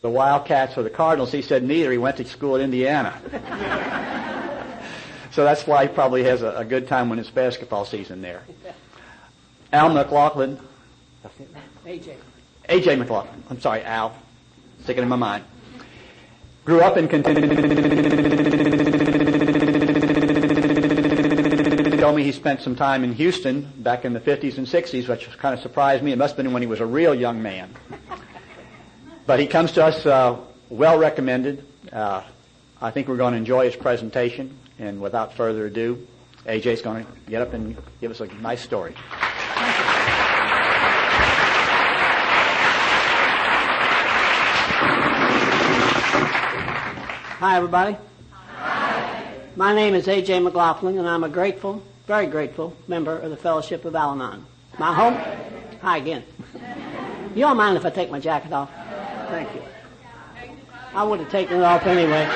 the Wildcats or the Cardinals. He said neither. He went to school in Indiana. So that's why he probably has a good time when it's basketball season there. Al Mclaughlin. A.J. Mclaughlin. I'm sorry, Al. Sticking in my mind. Grew up in Kentucky. Told me he spent some time in Houston back in the 50s and 60s, which kind of surprised me. It must have been when he was a real young man. But he comes to us well recommended. I think we're going to enjoy his presentation. And without further ado, AJ's going to get up and give us a nice story. Hi, everybody. Hi. My name is A.J. Mclaughlin, and I'm a grateful, very grateful member of the Fellowship of Al-Anon. My home... Hi again. You don't mind if I take my jacket off? Thank you. I would have taken it off anyway.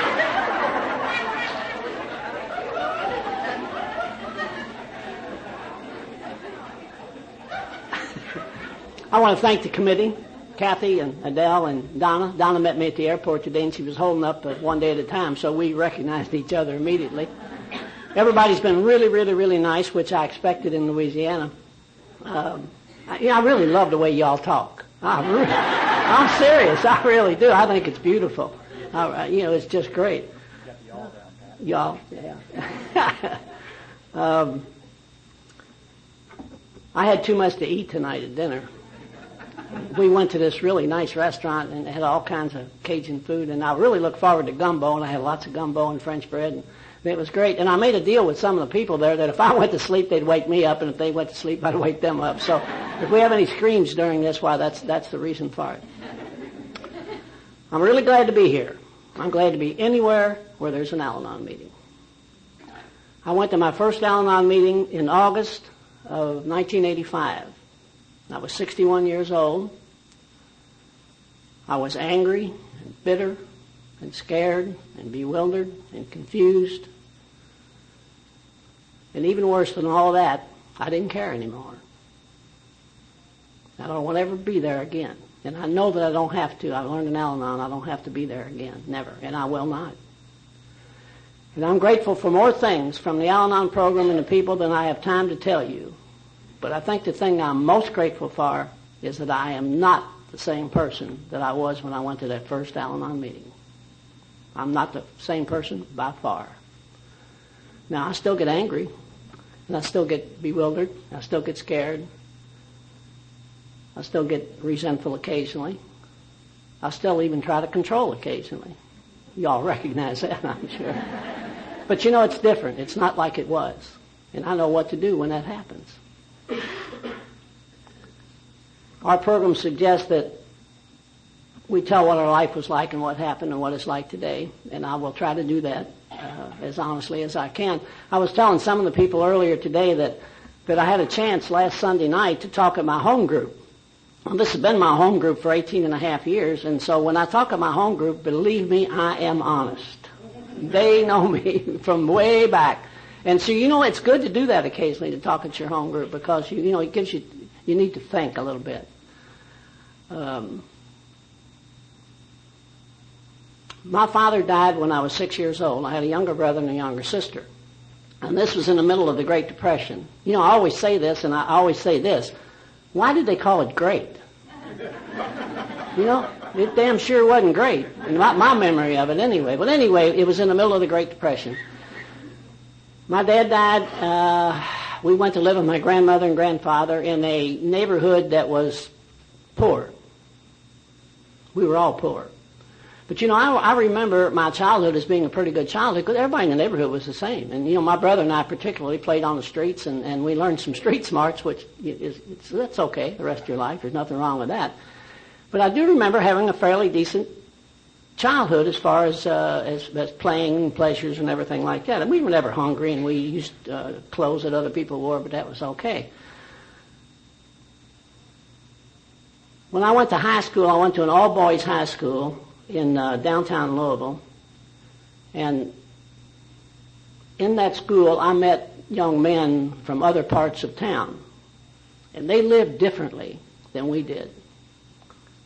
I want to thank the committee, Kathy and Adele and Donna. Donna met me at the airport today, and she was holding up one day at a time, so we recognized each other immediately. Everybody's been really, really, really nice, which I expected in Louisiana. I really love the way y'all talk. I'm serious. I really do. I think it's beautiful. It's just great. Y'all, yeah. I had too much to eat tonight at dinner. We went to this really nice restaurant and had all kinds of Cajun food, and I really look forward to gumbo, and I had lots of gumbo and French bread, and it was great. And I made a deal with some of the people there that if I went to sleep, they'd wake me up, and if they went to sleep, I'd wake them up. So if we have any screams during this, why, that's the reason for it. I'm really glad to be here. I'm glad to be anywhere where there's an Al-Anon meeting. I went to my first Al-Anon meeting in August of 1985. I was 61 years old. I was angry and bitter and scared and bewildered and confused. And even worse than all that, I didn't care anymore. I don't want to ever be there again. And I know that I don't have to. I learned in Al-Anon I don't have to be there again. Never. And I will not. And I'm grateful for more things from the Al-Anon program and the people than I have time to tell you. But I think the thing I'm most grateful for is that I am not the same person that I was when I went to that first Al-Anon meeting. I'm not the same person by far. Now, I still get angry, and I still get bewildered, I still get scared, I still get resentful occasionally. I still even try to control occasionally. You all recognize that, I'm sure. But it's different. It's not like it was. And I know what to do when that happens. Our program suggests that we tell what our life was like and what happened and what it's like today, and I will try to do that as honestly as I can. I was telling some of the people earlier today that I had a chance last Sunday night to talk at my home group. Well, this has been my home group for 18 and a half years, and so when I talk at my home group, believe me, I am honest. They know me from way back. And so, it's good to do that occasionally, to talk at your home group, because, it gives you need to think a little bit. My father died when I was 6 years old. I had a younger brother and a younger sister. And this was in the middle of the Great Depression. I always say this, and I always say this. Why did they call it great? It damn sure wasn't great, in my memory of it anyway. But anyway, it was in the middle of the Great Depression. My dad died. We went to live with my grandmother and grandfather in a neighborhood that was poor. We were all poor. But, I remember my childhood as being a pretty good childhood because everybody in the neighborhood was the same. And, my brother and I particularly played on the streets, and we learned some street smarts, which that's okay the rest of your life. There's nothing wrong with that. But I do remember having a fairly decent childhood as far as playing and pleasures and everything like that. And we were never hungry, and we used clothes that other people wore, but that was okay. When I went to high school, I went to an all-boys high school in downtown Louisville. And in that school, I met young men from other parts of town. And they lived differently than we did.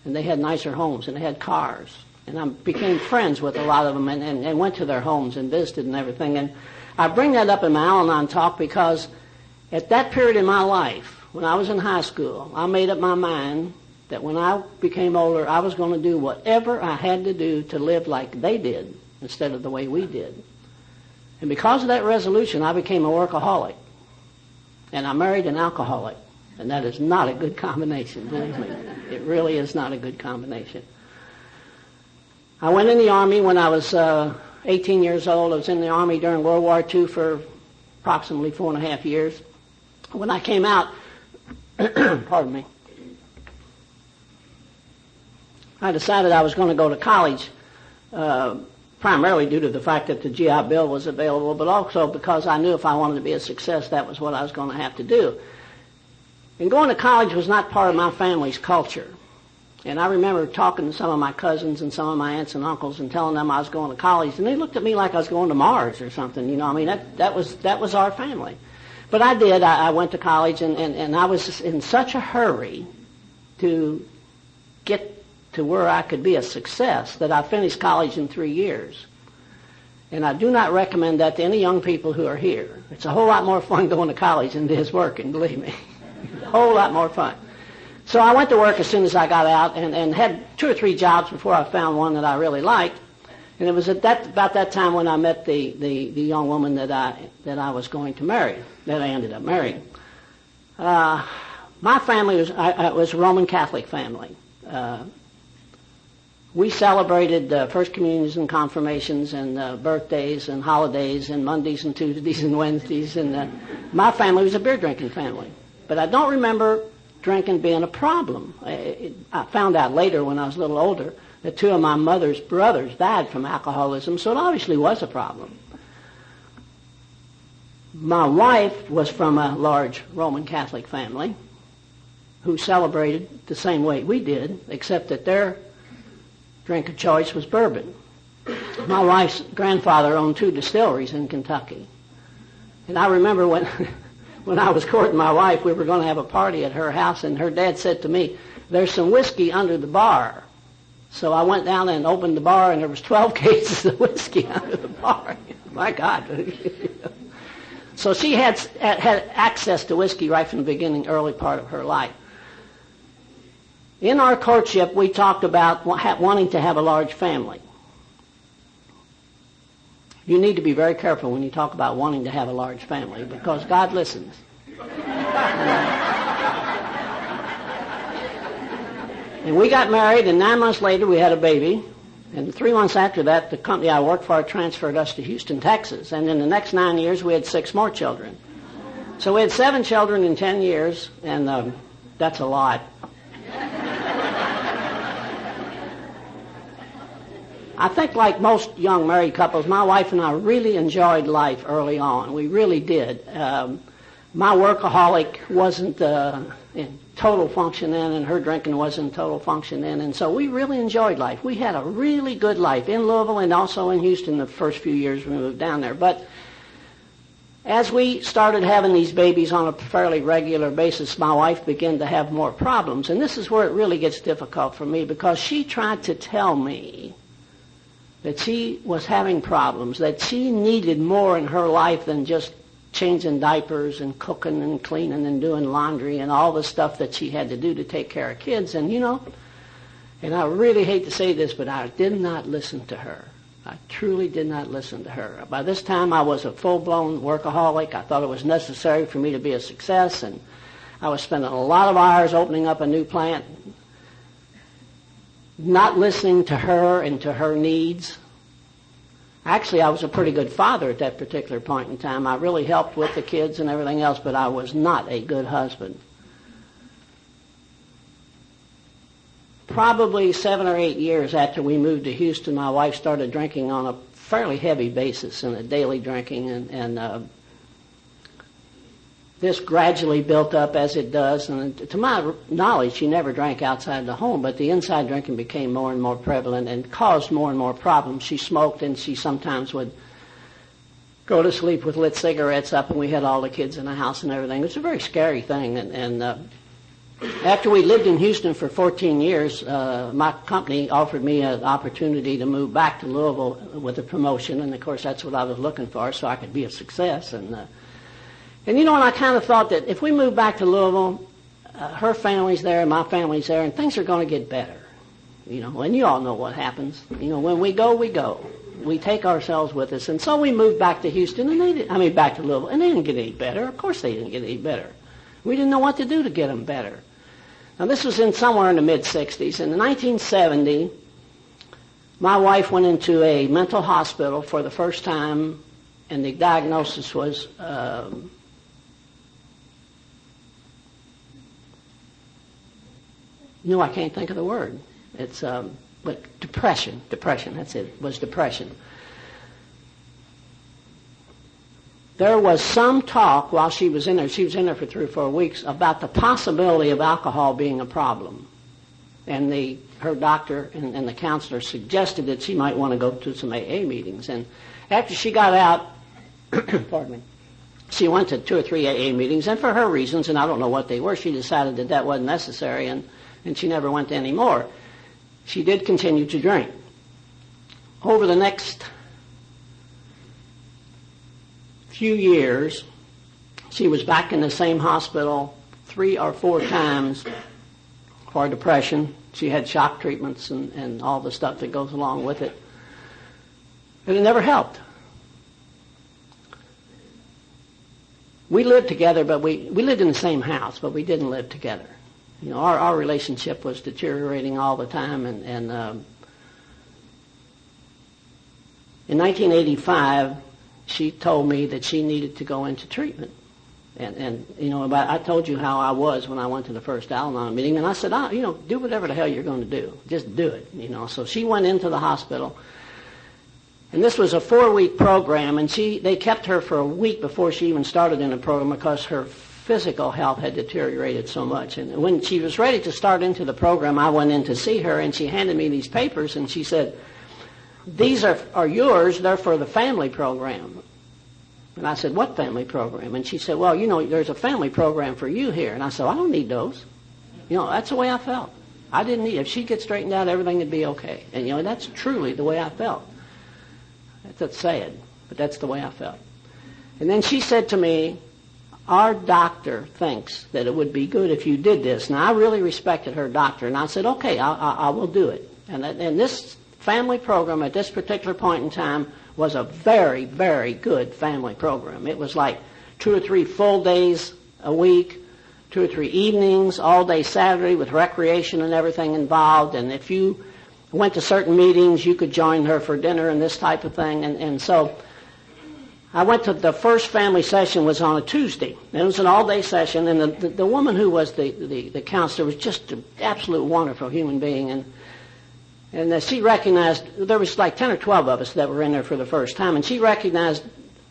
And they had nicer homes, and they had cars. And I became friends with a lot of them and went to their homes and visited and everything. And I bring that up in my Al-Anon talk because at that period in my life, when I was in high school, I made up my mind that when I became older, I was going to do whatever I had to do to live like they did instead of the way we did. And because of that resolution, I became a workaholic. And I married an alcoholic. And that is not a good combination, believe me. It really is not a good combination. I went in the Army when I was 18 years old. I was in the Army during World War II for approximately 4.5 years. When I came out, pardon me, I decided I was going to go to college, primarily due to the fact that the GI Bill was available, but also because I knew if I wanted to be a success, that was what I was going to have to do. And going to college was not part of my family's culture. And I remember talking to some of my cousins and some of my aunts and uncles and telling them I was going to college, and they looked at me like I was going to Mars or something. You know, I mean, that was our family. But I did. I went to college, and I was in such a hurry to get to where I could be a success that I finished college in 3 years. And I do not recommend that to any young people who are here. It's a whole lot more fun going to college than it is working, believe me. A whole lot more fun. So I went to work as soon as I got out and had 2 or 3 jobs before I found one that I really liked. And it was about that time when I met the young woman that I was going to marry, that I ended up marrying. My family was a Roman Catholic family. We celebrated First Communions and Confirmations and birthdays and holidays and Mondays and Tuesdays and Wednesdays. And my family was a beer drinking family. But I don't remember drinking being a problem. I found out later when I was a little older that 2 of my mother's brothers died from alcoholism, so it obviously was a problem. My wife was from a large Roman Catholic family who celebrated the same way we did, except that their drink of choice was bourbon. My wife's grandfather owned 2 distilleries in Kentucky. And I remember when I was courting my wife, we were going to have a party at her house, and her dad said to me, "There's some whiskey under the bar." So I went down and opened the bar, and there was 12 cases of whiskey under the bar. My God. So she had access to whiskey right from the beginning, early part of her life. In our courtship, we talked about wanting to have a large family. You need to be very careful when you talk about wanting to have a large family, because God listens. And we got married, and 9 months later we had a baby. And 3 months after that, the company I worked for transferred us to Houston, Texas. And in the next 9 years, we had 6 more children. So we had 7 children in 10 years, and that's a lot. I think like most young married couples, my wife and I really enjoyed life early on. We really did. My workaholic wasn't in total function then, and her drinking wasn't in total function then, and so we really enjoyed life. We had a really good life in Louisville and also in Houston the first few years we moved down there. But as we started having these babies on a fairly regular basis, my wife began to have more problems, and this is where it really gets difficult for me, because she tried to tell me that she was having problems, that she needed more in her life than just changing diapers and cooking and cleaning and doing laundry and all the stuff that she had to do to take care of kids. And, you know, and I really hate to say this, but I did not listen to her. I truly did not listen to her. By this time, I was a full-blown workaholic. I thought it was necessary for me to be a success, and I was spending a lot of hours opening up a new plant, not listening to her and to her needs. Actually, I was a pretty good father at that particular point in time. I really helped with the kids and everything else, but I was not a good husband. Probably 7 or 8 years after we moved to Houston, my wife started drinking on a fairly heavy basis and a daily drinking, and this gradually built up as it does. And to my knowledge, she never drank outside the home, but the inside drinking became more and more prevalent and caused more and more problems. She smoked, and she sometimes would go to sleep with lit cigarettes up, and we had all the kids in the house and everything. It was a very scary thing, and After we lived in Houston for 14 years, my company offered me an opportunity to move back to Louisville with a promotion, and of course that's what I was looking for, so I could be a success. And you know, and I kind of thought that if we moved back to Louisville, her family's there and my family's there, and things are going to get better. You know, and you all know what happens. You know, when we go, we go. We take ourselves with us. And so we moved back to Houston, and back to Louisville, and they didn't get any better. Of course they didn't get any better. We didn't know what to do to get them better. Now, this was somewhere in the mid-'60s. In 1970, my wife went into a mental hospital for the first time, and the diagnosis was I can't think of the word. It's but depression, that's it, was depression. There was some talk while she was in there for 3 or 4 weeks, about the possibility of alcohol being a problem. And her doctor and the counselor suggested that she might want to go to some AA meetings. And after she got out, pardon me, she went to 2 or 3 AA meetings, and for her reasons, and I don't know what they were, she decided that wasn't necessary, and she never went to any more. She did continue to drink. Over the next few years, she was back in the same hospital 3 or 4 times for depression. She had shock treatments and all the stuff that goes along with it. And it never helped. We lived together, but we lived in the same house, but we didn't live together. You know, our relationship was deteriorating all the time, and in 1985, she told me that she needed to go into treatment. And you know, I told you how I was when I went to the first Al-Anon meeting, and I said, do whatever the hell you're going to do. Just do it, you know. So she went into the hospital, and this was a 4-week program, and they kept her for a week before she even started in the program because her physical health had deteriorated so much. And when she was ready to start into the program, I went in to see her, and she handed me these papers, and she said, "These are yours, they're for the family program." And I said, "What family program?" And she said, "Well, you know, there's a family program for you here." And I said, "I don't need those." You know, that's the way I felt. I didn't need, if she'd get straightened out, everything would be okay. And, you know, that's truly the way I felt. That's sad, but that's the way I felt. And then she said to me, "Our doctor thinks that it would be good if you did this." Now, I really respected her doctor, and I said, "Okay, I will do it." And this family program at this particular point in time was a very, very good family program. It was like 2 or 3 full days a week, 2 or 3 evenings, all day Saturday with recreation and everything involved. And if you went to certain meetings, you could join her for dinner and this type of thing. And so I went to the first family session was on a Tuesday. It was an all-day session, and the woman who was the counselor was just an absolute wonderful human being. And she recognized, there was like 10 or 12 of us that were in there for the first time, and she recognized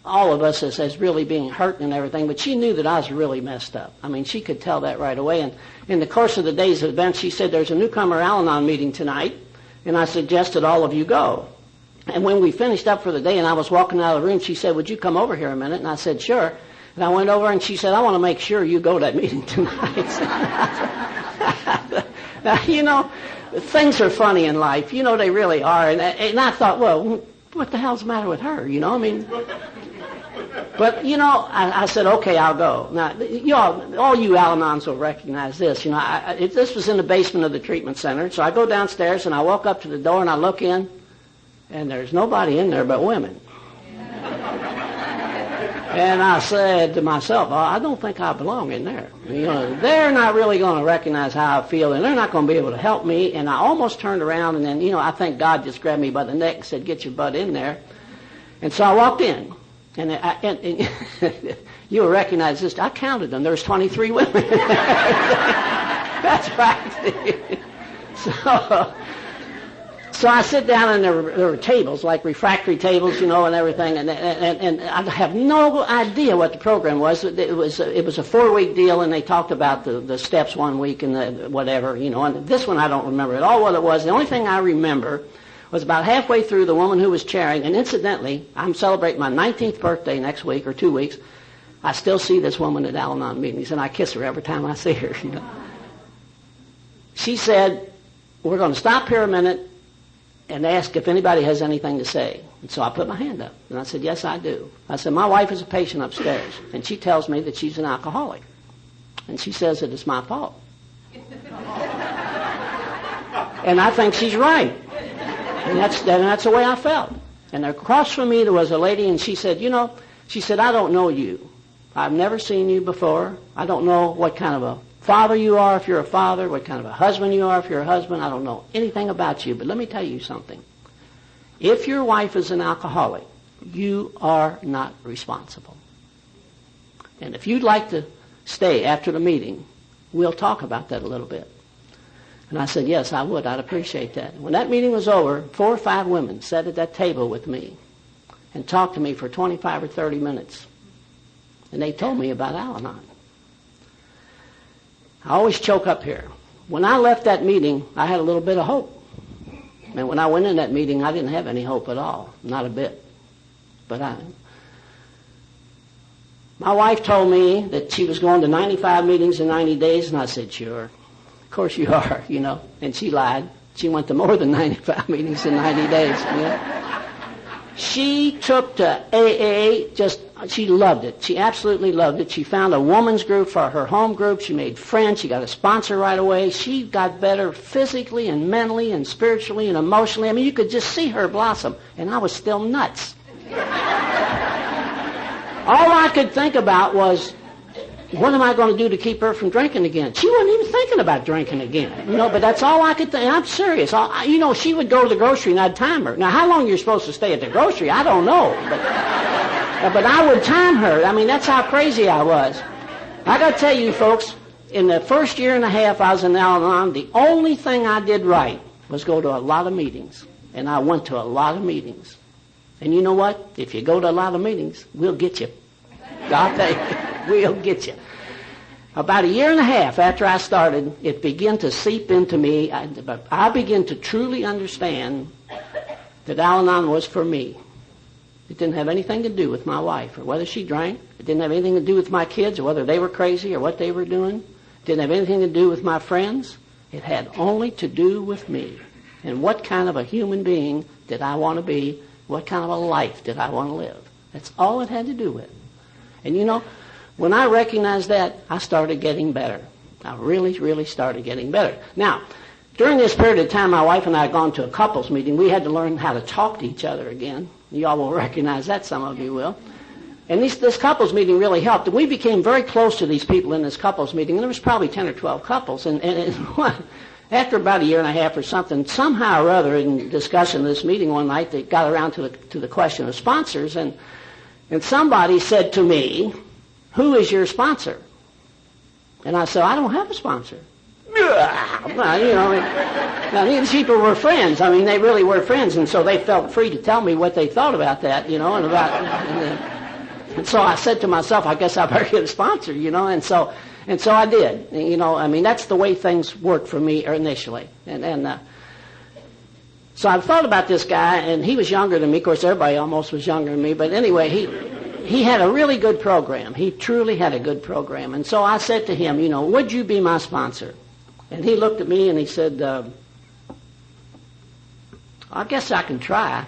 all of us as really being hurt and everything, but she knew that I was really messed up. I mean, she could tell that right away. And in the course of the day's event, she said, "There's a newcomer Al-Anon meeting tonight, and I suggested all of you go." And when we finished up for the day and I was walking out of the room, she said, "Would you come over here a minute?" And I said, "Sure." And I went over and she said, "I want to make sure you go to that meeting tonight." Now, you know, things are funny in life. You know, they really are. And I thought, well, what the hell's the matter with her? You know, I mean, but, you know, I said, "Okay, I'll go." Now, all you Al-Anons will recognize this. You know, this was in the basement of the treatment center. So I go downstairs and I walk up to the door and I look in, and there's nobody in there but women. And I said to myself, "Oh, I don't think I belong in there. You know, they're not really going to recognize how I feel, and they're not going to be able to help me." And I almost turned around, and then, you know, I think God just grabbed me by the neck and said, "Get your butt in there." And so I walked in, and you'll recognize this. I counted them. There was 23 women. That's right. So I sit down, and there were tables, like refractory tables, you know, and everything, and I have no idea what the program was. It was a 4-week deal, and they talked about the steps 1 week and the whatever, you know. And this one I don't remember at all what it was. The only thing I remember was about halfway through, the woman who was chairing, and incidentally, I'm celebrating my 19th birthday next week or 2 weeks. I still see this woman at Al-Anon meetings, and I kiss her every time I see her, you know. she said, we're going to stop here a minute and ask if anybody has anything to say. And so I put my hand up, and I said, yes, I do. I said, my wife is a patient upstairs, and she tells me that she's an alcoholic. And she says that it's my fault. And I think she's right. And that's the way I felt. And across from me there was a lady, and she said, I don't know you. I've never seen you before. I don't know what kind of a father you are if you're a father, what kind of a husband you are if you're a husband. I don't know anything about you, but let me tell you something. If your wife is an alcoholic, you are not responsible. And if you'd like to stay after the meeting, we'll talk about that a little bit. And I said, yes, I would. I'd appreciate that. When that meeting was over, 4 or 5 women sat at that table with me and talked to me for 25 or 30 minutes. And they told me about Al-Anon. I always choke up here. When I left that meeting, I had a little bit of hope. And when I went in that meeting, I didn't have any hope at all. Not a bit. But my wife told me that she was going to 95 meetings in 90 days, and I said, sure. Of course you are, And she lied. She went to more than 95 meetings in 90 days, She took to AA, she loved it. She absolutely loved it. She found a woman's group for her home group. She made friends. She got a sponsor right away. She got better physically and mentally and spiritually and emotionally. I mean, you could just see her blossom. And I was still nuts. All I could think about was, what am I going to do to keep her from drinking again? She wasn't even thinking about drinking again. But that's all I could think. I'm serious. She would go to the grocery and I'd time her. Now, how long you're supposed to stay at the grocery, I don't know. But I would time her. I mean, that's how crazy I was. I got to tell you, folks, in the first year and a half I was in Al-Anon, the only thing I did right was go to a lot of meetings. And I went to a lot of meetings. And you know what? If you go to a lot of meetings, we'll get you. I'll tell you, we'll get you. About a year and a half after I started, it began to seep into me. I began to truly understand that Al-Anon was for me. It didn't have anything to do with my wife or whether she drank. It didn't have anything to do with my kids or whether they were crazy or what they were doing. It didn't have anything to do with my friends. It had only to do with me. And what kind of a human being did I want to be? What kind of a life did I want to live? That's all it had to do with. And when I recognized that, I started getting better. I really, really started getting better. Now, during this period of time, my wife and I had gone to a couples meeting. We had to learn how to talk to each other again. You all will recognize that, some of you will. And this couples meeting really helped. And we became very close to these people in this couples meeting. And there was probably 10 or 12 couples. And after about a year and a half or something, somehow or other in discussing this meeting one night, they got around to the question of sponsors. And somebody said to me, who is your sponsor? And I said, I don't have a sponsor. Now, these people were friends. I mean, they really were friends, and so they felt free to tell me what they thought about that, and so I said to myself, I guess I better get a sponsor, and so I did. That's the way things worked for me initially, so I thought about this guy, and he was younger than me. Of course, everybody almost was younger than me, but anyway, he had a really good program. He truly had a good program. And so I said to him, would you be my sponsor? And he looked at me and he said, I guess I can try.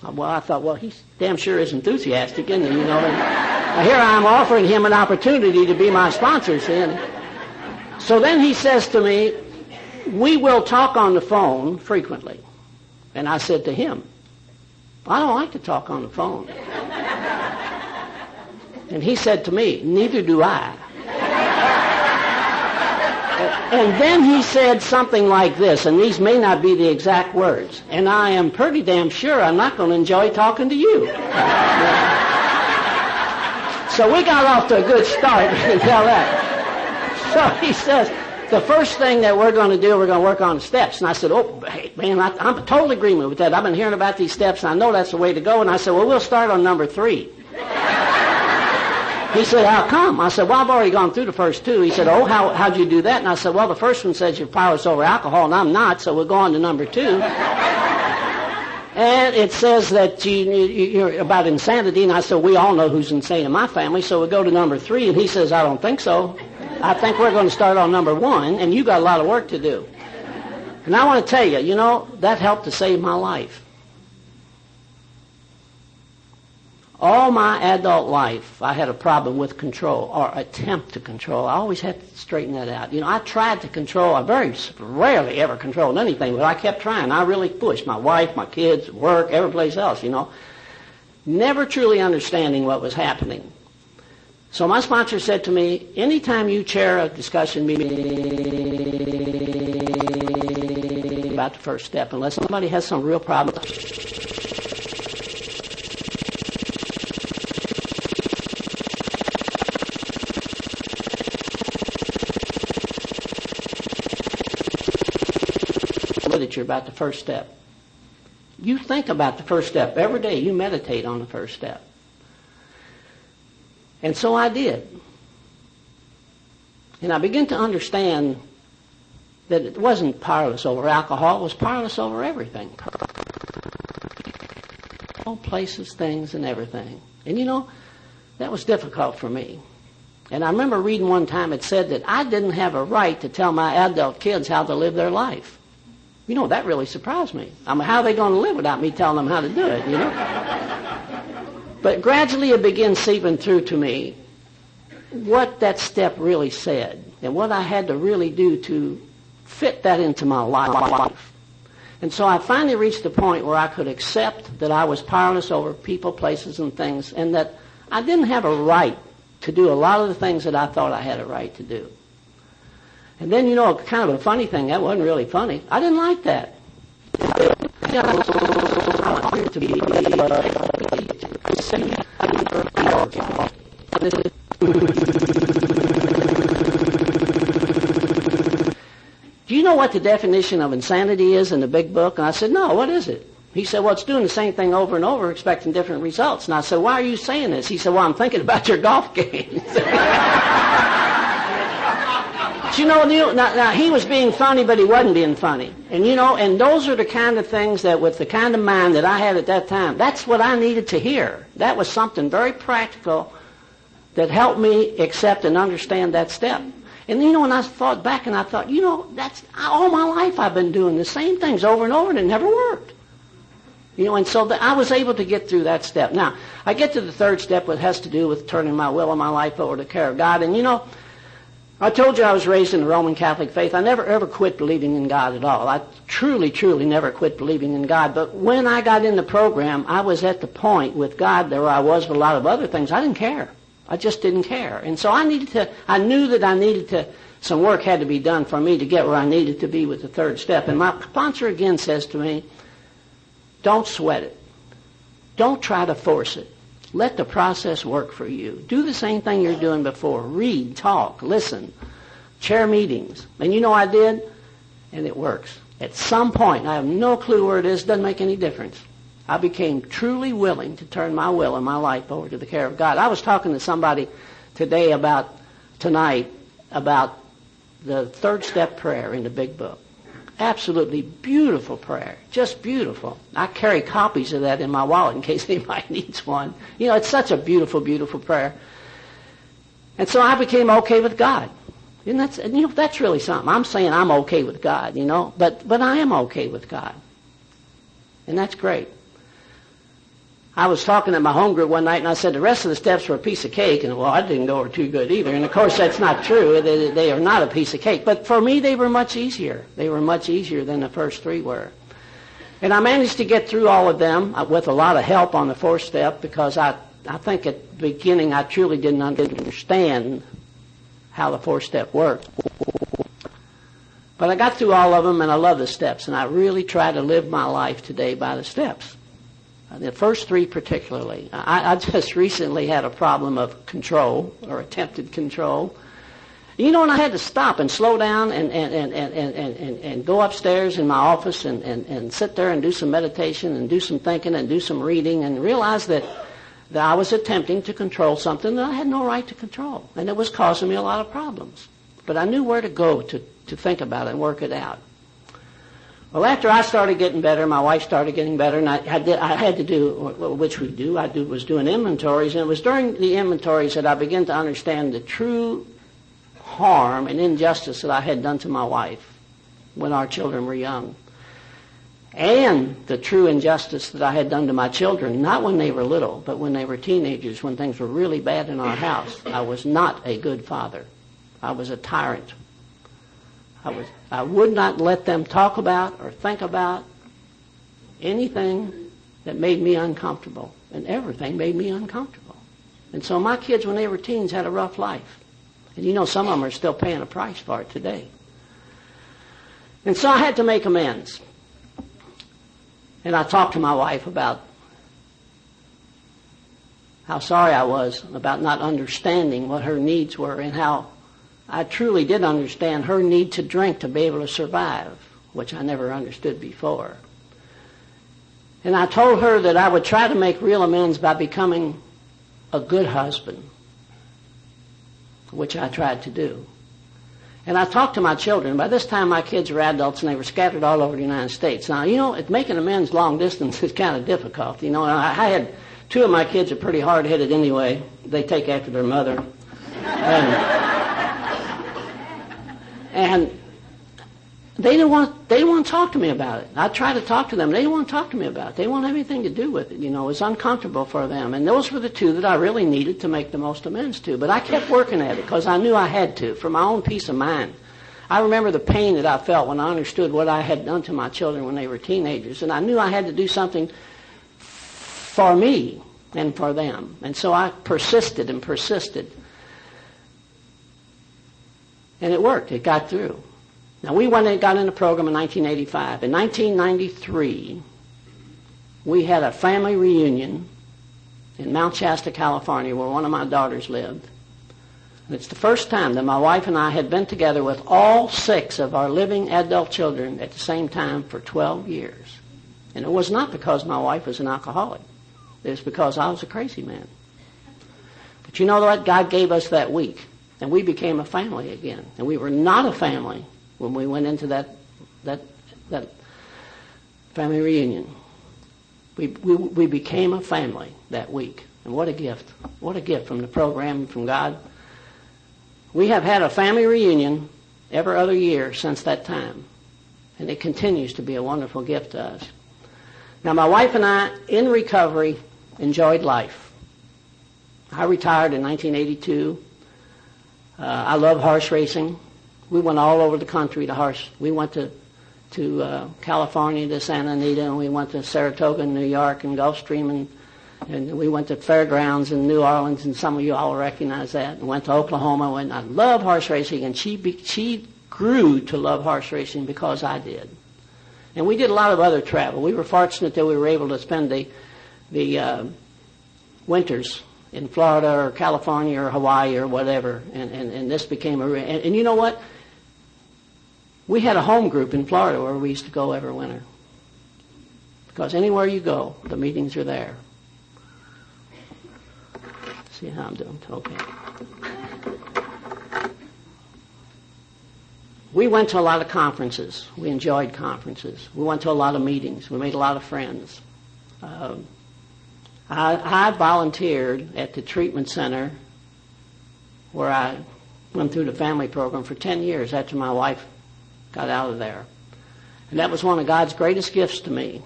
Well, I thought, well, he damn sure is enthusiastic, isn't he? And here I am offering him an opportunity to be my sponsor. So then he says to me, we will talk on the phone frequently. And I said to him, I don't like to talk on the phone. And he said to me, neither do I. And then he said something like this, and these may not be the exact words, and I am pretty damn sure I'm not going to enjoy talking to you. So we got off to a good start, I can tell that. So he says, the first thing that we're going to do, we're going to work on the steps. And I said, oh, hey, man, I'm in total agreement with that. I've been hearing about these steps, and I know that's the way to go. And I said, well, we'll start on number 3. He said, how come? I said, well, I've already gone through the first 2. He said, oh, how'd you do that? And I said, well, the first one says you're powerless over alcohol, and I'm not, so we'll go on to number 2. And it says that you're about insanity. And I said, we all know who's insane in my family, so we'll go to number 3. And he says, I don't think so. I think we're going to start on number 1, and you got a lot of work to do. And I want to tell you, that helped to save my life. All my adult life, I had a problem with control, or attempt to control. I always had to straighten that out. I tried to control. I very rarely ever controlled anything, but I kept trying. I really pushed my wife, my kids, work, every place else, Never truly understanding what was happening. So my sponsor said to me, anytime you chair a discussion meeting about the first step, unless somebody has some real problem, literature about the first step. You think about the first step every day. You meditate on the first step. And so I did. And I began to understand that it wasn't powerless over alcohol, it was powerless over everything. All places, things, and everything. And that was difficult for me. And I remember reading one time it said that I didn't have a right to tell my adult kids how to live their life. That really surprised me. How are they going to live without me telling them how to do it, But gradually it began seeping through to me what that step really said and what I had to really do to fit that into my life. And so I finally reached the point where I could accept that I was powerless over people, places, and things, and that I didn't have a right to do a lot of the things that I thought I had a right to do. And then, kind of a funny thing, that wasn't really funny. I didn't like that. Do you know what the definition of insanity is in the big book? And I said, no, what is it? He said, well, it's doing the same thing over and over, expecting different results. And I said, why are you saying this? He said, well, I'm thinking about your golf game. Now, he was being funny, but he wasn't being funny. And, and those are the kind of things that with the kind of mind that I had at that time, that's what I needed to hear. That was something very practical that helped me accept and understand that step. And, when I thought back and I thought, that's all my life I've been doing the same things over and over and it never worked. And so I was able to get through that step. Now, I get to the third step, which has to do with turning my will and my life over to the care of God. And, I told you I was raised in the Roman Catholic faith. I never ever quit believing in God at all. I truly, truly never quit believing in God. But when I got in the program, I was at the point with God where I was with a lot of other things. I didn't care. I just didn't care. And so I knew that some work had to be done for me to get where I needed to be with the third step. And my sponsor again says to me, don't sweat it. Don't try to force it. Let the process work for you. Do the same thing you're doing before. Read, talk, listen, chair meetings. And I did, and it works. At some point, I have no clue where it is, doesn't make any difference. I became truly willing to turn my will and my life over to the care of God. I was talking to somebody tonight about the third step prayer in the big book. Absolutely beautiful prayer. Just beautiful. I carry copies of that in my wallet in case anybody needs one. It's such a beautiful, beautiful prayer. And so I became okay with God. And that's really something. I'm saying I'm okay with God, but I am okay with God. And that's great. I was talking at my home group one night, and I said the rest of the steps were a piece of cake, and I didn't go over too good either. And of course, that's not true. They are not a piece of cake. But for me, they were much easier. They were much easier than the first three were. And I managed to get through all of them with a lot of help on the fourth step because I think at the beginning I truly didn't understand how the fourth step worked. But I got through all of them, and I love the steps, and I really try to live my life today by the steps. The first three particularly. I just recently had a problem of control, or attempted control. And I had to stop and slow down and go upstairs in my office and sit there and do some meditation and do some thinking and do some reading and realize that I was attempting to control something that I had no right to control. And it was causing me a lot of problems. But I knew where to go to think about it and work it out. Well, after I started getting better, my wife started getting better, and I had to do, which we do, was doing inventories, and it was during the inventories that I began to understand the true harm and injustice that I had done to my wife when our children were young, and the true injustice that I had done to my children, not when they were little, but when they were teenagers, when things were really bad in our house. I was not a good father. I was a tyrant. I would not let them talk about or think about anything that made me uncomfortable, and everything made me uncomfortable. And so my kids, when they were teens, had a rough life. And you know, some of them are still paying a price for it today. And so I had to make amends. And I talked to my wife about how sorry I was about not understanding what her needs were, and how I truly did understand her need to drink to be able to survive, which I never understood before. And I told her that I would try to make real amends by becoming a good husband, which I tried to do. And I talked to my children. By this time, my kids were adults, and they were scattered all over the United States. Now, you know, making amends long distance is kind of difficult. You know, I had two of my kids are pretty hard-headed anyway. They take after their mother. And they didn't want to talk to me about it. I tried to talk to them. They didn't want to talk to me about it. They didn't want anything to do with it. You know, it was uncomfortable for them. And those were the two that I really needed to make the most amends to. But I kept working at it because I knew I had to, for my own peace of mind. I remember the pain that I felt when I understood what I had done to my children when they were teenagers. And I knew I had to do something for me and for them. And so I persisted and persisted. And it worked. It got through. Now, we went and got in the program in 1985. In 1993, we had a family reunion in Mount Shasta, California, where one of my daughters lived. And it's the first time that my wife and I had been together with all 6 of our living adult children at the same time for 12 years. And it was not because my wife was an alcoholic. It was because I was a crazy man. But you know what? God gave us that week, and we became a family again. And we were not a family when we went into that family reunion. We became a family that week. And what a gift. What a gift from the program and from God. We have had a family reunion every other year since that time. And it continues to be a wonderful gift to us. Now, my wife and I, in recovery, enjoyed life. I retired in 1982. I love horse racing. We went all over the country to horse. We went to California, to Santa Anita, and we went to Saratoga, New York, and Gulfstream, and we went to fairgrounds in New Orleans, and some of you all recognize that. And went to Oklahoma, and I love horse racing, and she grew to love horse racing because I did. And we did a lot of other travel. We were fortunate that we were able to spend the winters in Florida or California or Hawaii or whatever, and this became and you know what? We had a home group in Florida where we used to go every winter. Because anywhere you go, the meetings are there. See how I'm doing? Okay. We went to a lot of conferences. We enjoyed conferences. We went to a lot of meetings. We made a lot of friends. I volunteered at the treatment center where I went through the family program for 10 years after my wife got out of there. And that was one of God's greatest gifts to me,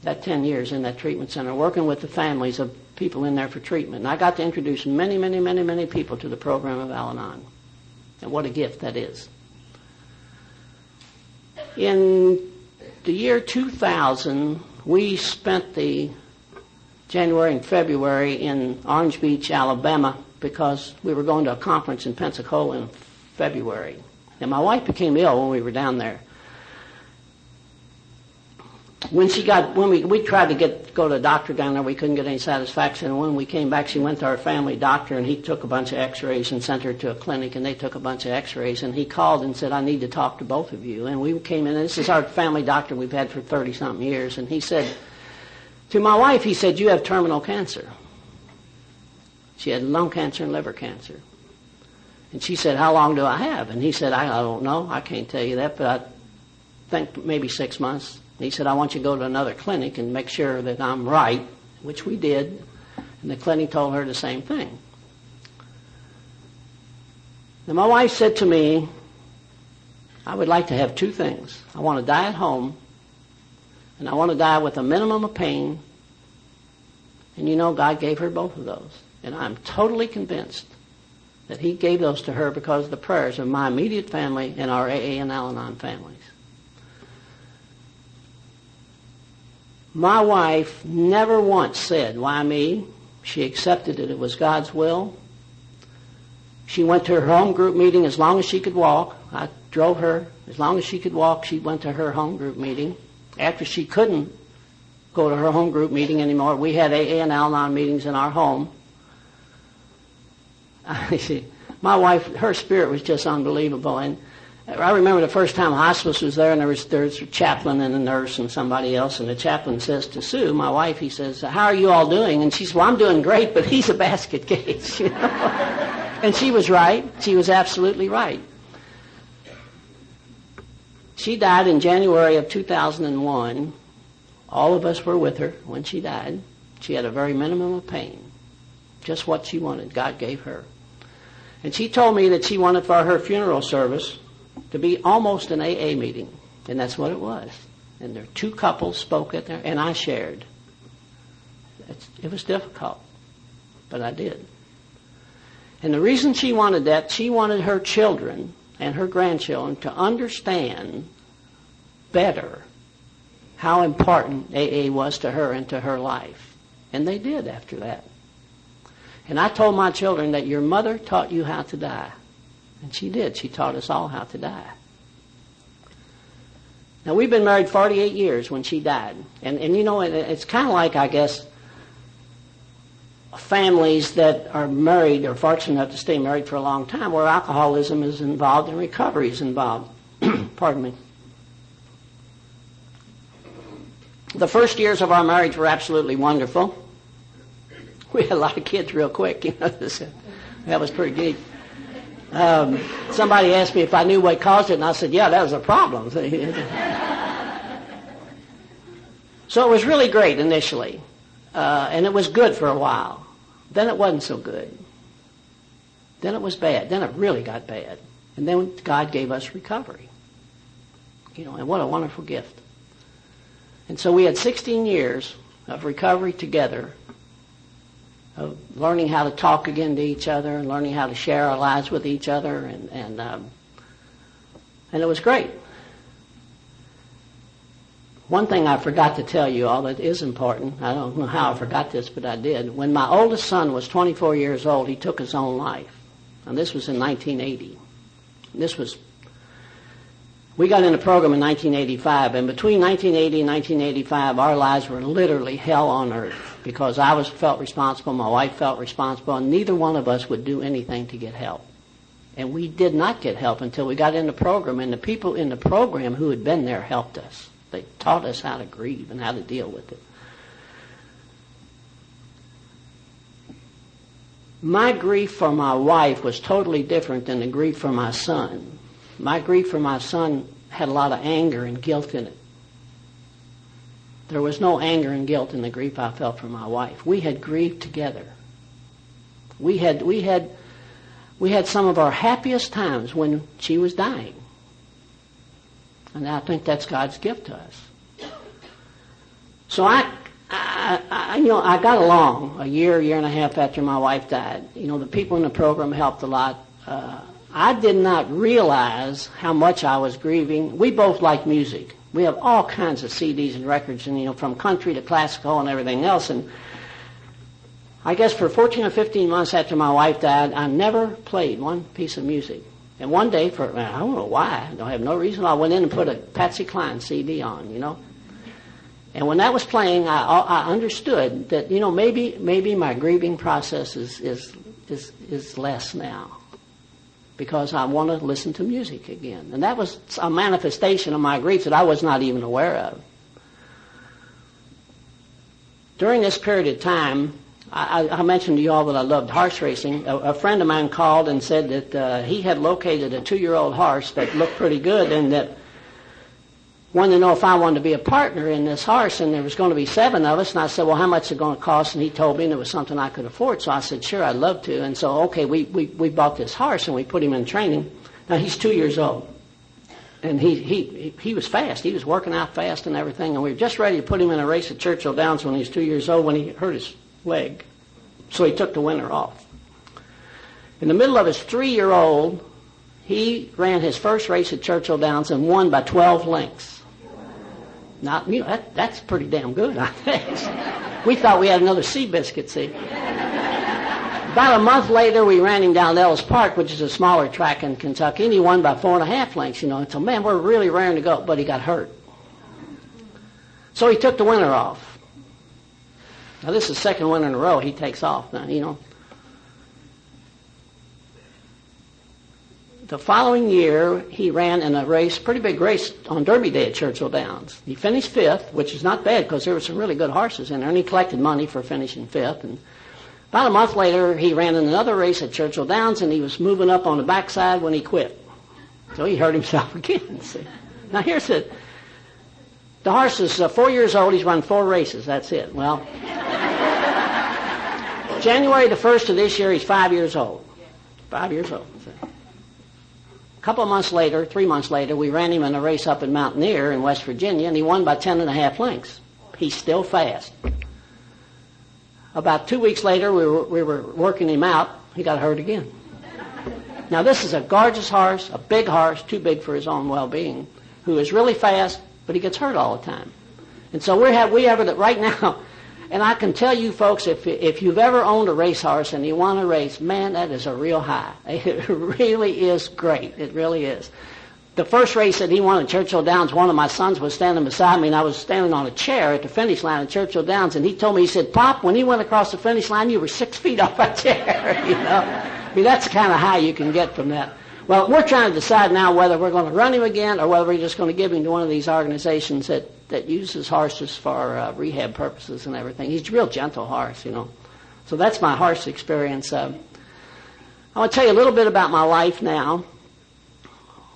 that 10 years in that treatment center, working with the families of people in there for treatment. And I got to introduce many, many, many, many people to the program of Al-Anon. And what a gift that is. In the year 2000, we spent the January and February in Orange Beach, Alabama, because we were going to a conference in Pensacola in February. And my wife became ill when we were down there. When we tried to go to a doctor down there, we couldn't get any satisfaction. And when we came back, she went to our family doctor, and he took a bunch of x-rays and sent her to a clinic, and they took a bunch of x-rays. And he called and said, I need to talk to both of you. And we came in, and this is our family doctor we've had for 30-something years. And he said, to my wife, he said, you have terminal cancer. She had lung cancer and liver cancer. And she said, how long do I have? And he said, I don't know. I can't tell you that, but I think maybe 6 months. He said, I want you to go to another clinic and make sure that I'm right, which we did. And the clinic told her the same thing. Now, my wife said to me, I would like to have two things. I want to die at home, and I want to die with a minimum of pain. And you know, God gave her both of those. And I'm totally convinced that He gave those to her because of the prayers of my immediate family and our AA and Al-Anon families. My wife never once said, why me? She accepted it. It was God's will. She went to her home group meeting as long as she could walk. I drove her. As long as she could walk, she went to her home group meeting. After she couldn't go to her home group meeting anymore, we had AA and Al-Anon meetings in our home. My wife, her spirit was just unbelievable. And I remember the first time hospice was there, and there's a chaplain and a nurse and somebody else, and the chaplain says to Sue, my wife, he says, how are you all doing? And she says, well, I'm doing great, but he's a basket case. You know? And she was right. She was absolutely right. She died in January of 2001. All of us were with her when she died. She had a very minimum of pain. Just what she wanted, God gave her. And she told me that she wanted for her funeral service to be almost an AA meeting. And that's what it was. And there two couples spoke at there, and I shared. It was difficult, but I did. And the reason she wanted that, she wanted her children and her grandchildren to understand better how important AA was to her and to her life. And they did after that. And I told my children that your mother taught you how to die. And she did. She taught us all how to die. Now, we've been married 48 years when she died. And you know, it's kind of like, I guess, families that are married or fortunate enough to stay married for a long time where alcoholism is involved and recovery is involved. Pardon me. The first years of our marriage were absolutely wonderful. We had a lot of kids real quick. You know, that was pretty neat. Somebody asked me if I knew what caused it, and I said, yeah, that was a problem. So it was really great initially, and it was good for a while. Then it wasn't so good. Then it was bad. Then it really got bad. And then God gave us recovery. You know, and what a wonderful gift. And so we had 16 years of recovery together, of learning how to talk again to each other and learning how to share our lives with each other, and it was great. One thing I forgot to tell you all that is important, I don't know how I forgot this, but I did. When my oldest son was 24 years old, he took his own life. And this was in 1980. We got in the program in 1985, and between 1980 and 1985, our lives were literally hell on earth because I felt responsible, my wife felt responsible, and neither one of us would do anything to get help. And we did not get help until we got in the program, and the people in the program who had been there helped us. They taught us how to grieve and how to deal with it. My grief for my wife was totally different than the grief for my son. My grief for my son had a lot of anger and guilt in it. There was no anger and guilt in the grief I felt for my wife. We had grieved together. We had some of our happiest times when she was dying. And I think that's God's gift to us. So I got along a year and a half after my wife died. You know, the people in the program helped a lot. I did not realize how much I was grieving. We both like music. We have all kinds of CDs and records, and you know, from country to classical and everything else. And I guess for 14 or 15 months after my wife died, I never played one piece of music. And one day, I don't know why, I don't have no reason, I went in and put a Patsy Cline CD on, you know. And when that was playing, I understood that, you know, maybe my grieving process is less now, because I want to listen to music again. And that was a manifestation of my grief that I was not even aware of. During this period of time, I mentioned to you all that I loved horse racing. A friend of mine called and said that he had located a 2-year-old horse that looked pretty good, and that wanted to know if I wanted to be a partner in this horse, and there was going to be 7 of us, and I said, well, how much is it going to cost? And he told me, and it was something I could afford, so I said, sure, I'd love to. And so, okay, we bought this horse, and we put him in training. Now, he's 2 years old, and he was fast. He was working out fast and everything, and we were just ready to put him in a race at Churchill Downs when he was 2 years old when he hurt his leg. So he took the winter off. In the middle of his 3-year-old, he ran his first race at Churchill Downs and won by 12 lengths. Now, you know, that's pretty damn good, I think. We thought we had another Seabiscuit, see. About a month later, we ran him down Ellis Park, which is a smaller track in Kentucky, and he won by 4.5 lengths, you know. And so, man, we're really raring to go, but he got hurt. So he took the winter off. Now, this is the second winter in a row he takes off now, you know. The following year, he ran in a race, pretty big race, on Derby Day at Churchill Downs. He finished 5th, which is not bad because there were some really good horses in there, and he collected money for finishing 5th. And about a month later, he ran in another race at Churchill Downs, and he was moving up on the backside when he quit. So he hurt himself again, see. Now here's it. The horse is 4 years old. He's run 4 races. That's it. Well, January the 1st of this year, he's 5 years old. 5 years old. A couple of months later, 3 months later, we ran him in a race up in Mountaineer in West Virginia, and he won by 10.5 lengths. He's still fast. About 2 weeks later, we were working him out. He got hurt again. Now, this is a gorgeous horse, a big horse, too big for his own well-being, who is really fast, but he gets hurt all the time. And so we have it right now. And I can tell you folks, if you've ever owned a racehorse and you want to race, man, that is a real high. It really is great. It really is. The first race that he won at Churchill Downs, one of my sons was standing beside me, and I was standing on a chair at the finish line at Churchill Downs, and he told me, he said, Pop, when he went across the finish line, you were 6 feet off that chair, you know. I mean, that's the kind of high you can get from that. Well, we're trying to decide now whether we're going to run him again or whether we're just going to give him to one of these organizations that uses horses for rehab purposes and everything. He's a real gentle horse, you know. So that's my horse experience. I want to tell you a little bit about my life now.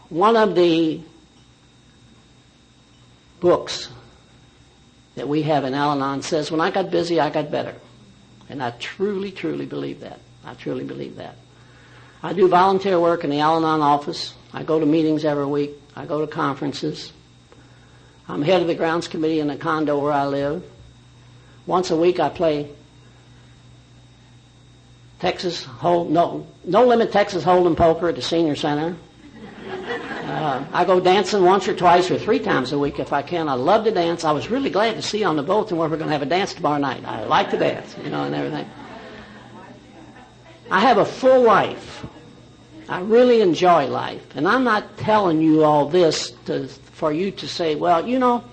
One of the books that we have in Al-Anon says, when I got busy, I got better. And I truly, truly believe that. I truly believe that. I do volunteer work in the Al-Anon office. I go to meetings every week. I go to conferences. I'm head of the grounds committee in the condo where I live. Once a week I play no limit Texas Hold'em poker at the senior center. I go dancing once or twice or 3 times a week if I can. I love to dance. I was really glad to see on the bulletin where we're going to have a dance tomorrow night. I like to dance, you know, and everything. I have a full life. I really enjoy life. And I'm not telling you all this for you to say, well, you know,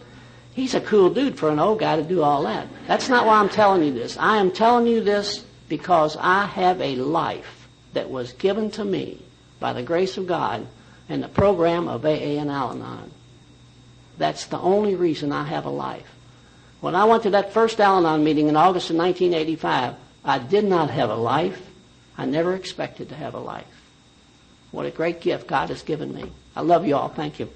he's a cool dude for an old guy to do all that. That's not why I'm telling you this. I am telling you this because I have a life that was given to me by the grace of God and the program of AA and Al-Anon. That's the only reason I have a life. When I went to that first Al-Anon meeting in August of 1985, I did not have a life. I never expected to have a life. What a great gift God has given me. I love you all. Thank you.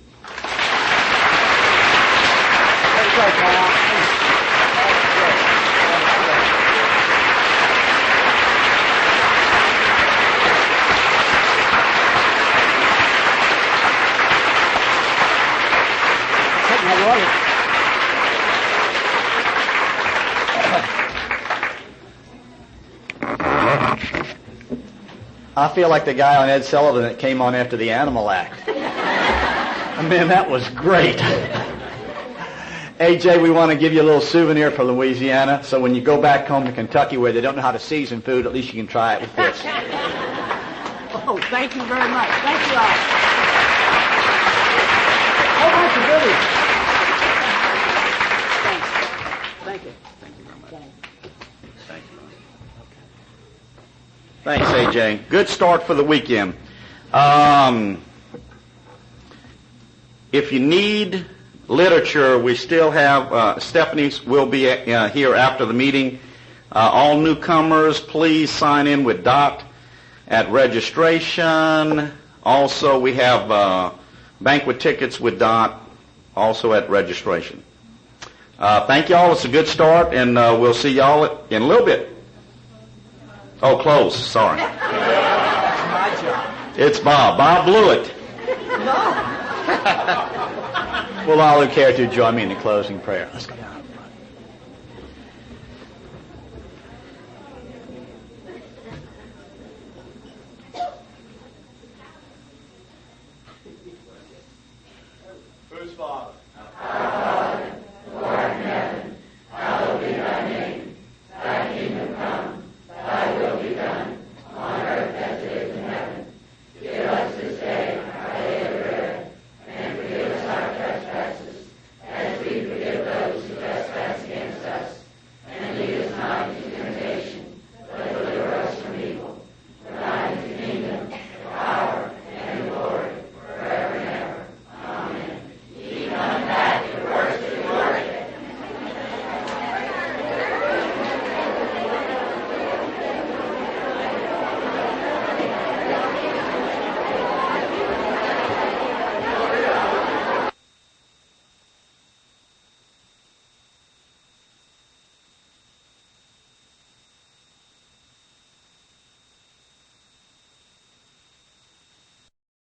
I feel like the guy on Ed Sullivan that came on after the Animal Act. Man, that was great. AJ, we want to give you a little souvenir from Louisiana, so when you go back home to Kentucky where they don't know how to season food, at least you can try it with this. Oh, thank you very much. Thank you all. Oh, bunch of goodies. Thank you. Thank you very much. Thank you. Thanks, AJ. Good start for the weekend. If you need literature, we still have, Stephanie will be here after the meeting. All newcomers, please sign in with Dot at registration. Also, we have banquet tickets with Dot. also at registration. Thank you all. It's a good start, and we'll see y'all in a little bit. Oh, close. Sorry. My job. It's Bob. Bob blew it. No. Will all who care to join me in the closing prayer? Let's go down.